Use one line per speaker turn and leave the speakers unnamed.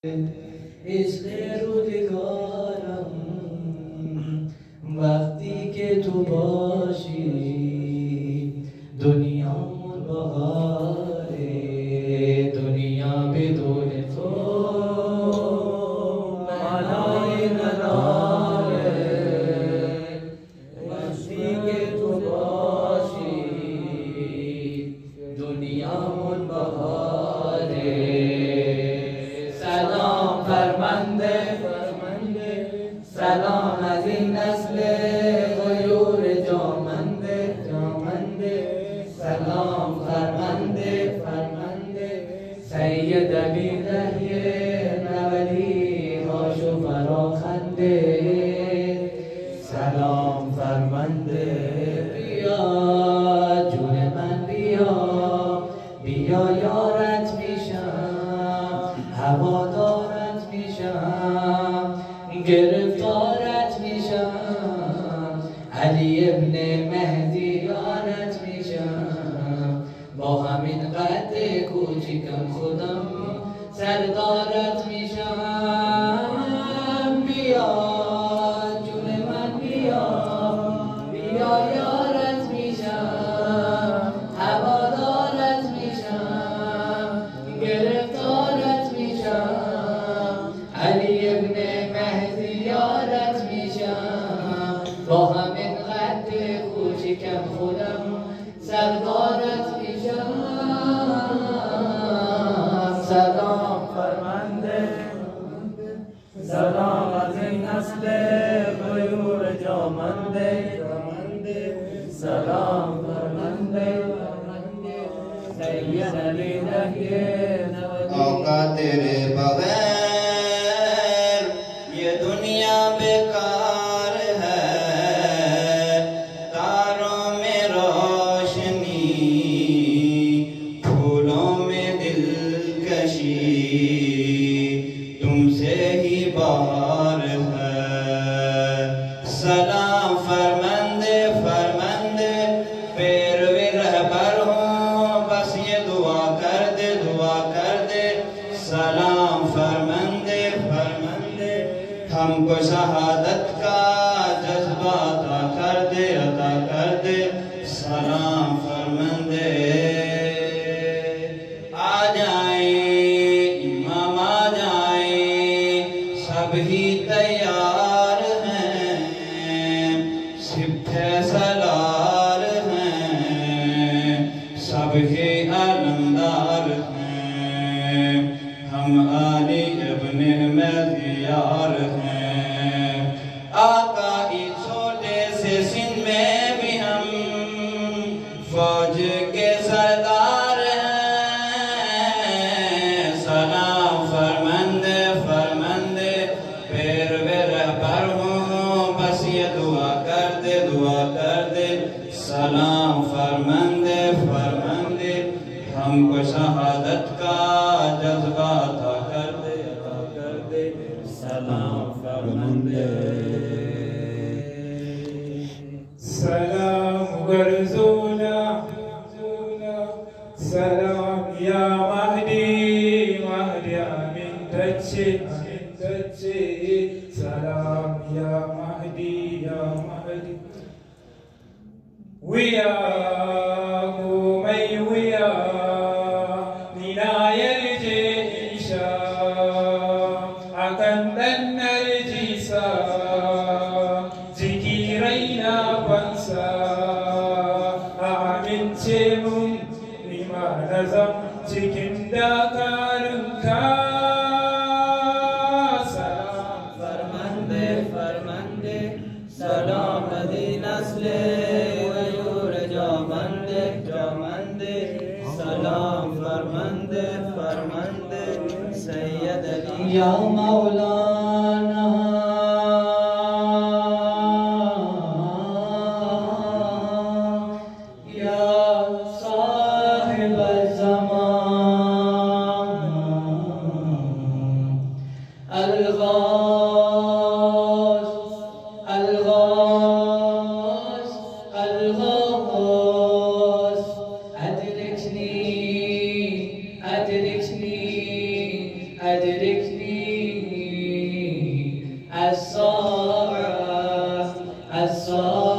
عشق روزگارم وقتی که تو باشی دنیامون بهاره، دنیا بدون تو معنای نداره. وقتی که تو باشی دنیامون بهاره. سلام فرمنده سلام از این نسل غیور جامنده سلام فرمنده سید علی رحیه نولی هاشو فراخنده. سلام فرمنده بیا جون من بیا یارت میشم، هوادارت میشم، گرفتارت میشم، علی ابن مهدی یارت میشم، با همین قد کوچیکم خودم سردارت میشم. بیا جون من بیا یارت میشم، هوادارت میشم، گرفتارت میشم، علی ابن مهدی یارت میشم، با همین قد کوچیکم خودم سردارت میشم. سلام فرمنده سلام از این نسل غیور جامنده سلام فرمنده سید علی رحیه نولی.
آقا تیرے بغیر یہ دنیا بیکار ہے، تاروں میں روشنی پھولوں میں دلکشی تم سے ہی بہار ہے. سلام فرمندے پیروی رہبر ہوں، بس یہ دعا کر دے سلام فرمندے ہم کو شہادت کا جذبہ عطا کر دے سلام فرمندے. آ جائیں امام آ جائیں سب ہی تیار ہیں، سپہ سالار ہیں، سب ہی علمدار ہیں، ہم علی ابن مہدی یار ہیں. آقا اس چھوٹے سے سن میں بھی ہم فوج کے سردار ہیں. سلام فرمندے پیروی رہبر ہوں، بس یہ دعا کر دے سلام فرمندے ہم کو شہادت کا جذبہ عطا کر دے سلام فرمندے.
سلام ورزونا سلام یا مهدی آمین تچه سلام یا مهدی ویا قومی ویا نینای الجیشا اکندن الجیسا ذکیرینا بنسا آمین چیمون نیما نظم چکن داکارنکا. سلام
فرمنده سلام ادی نسل غیور جامنده سلام فرمنده سید علی یا مولانا یا صاحب الزمان الغاث أدركني يدركني الساعة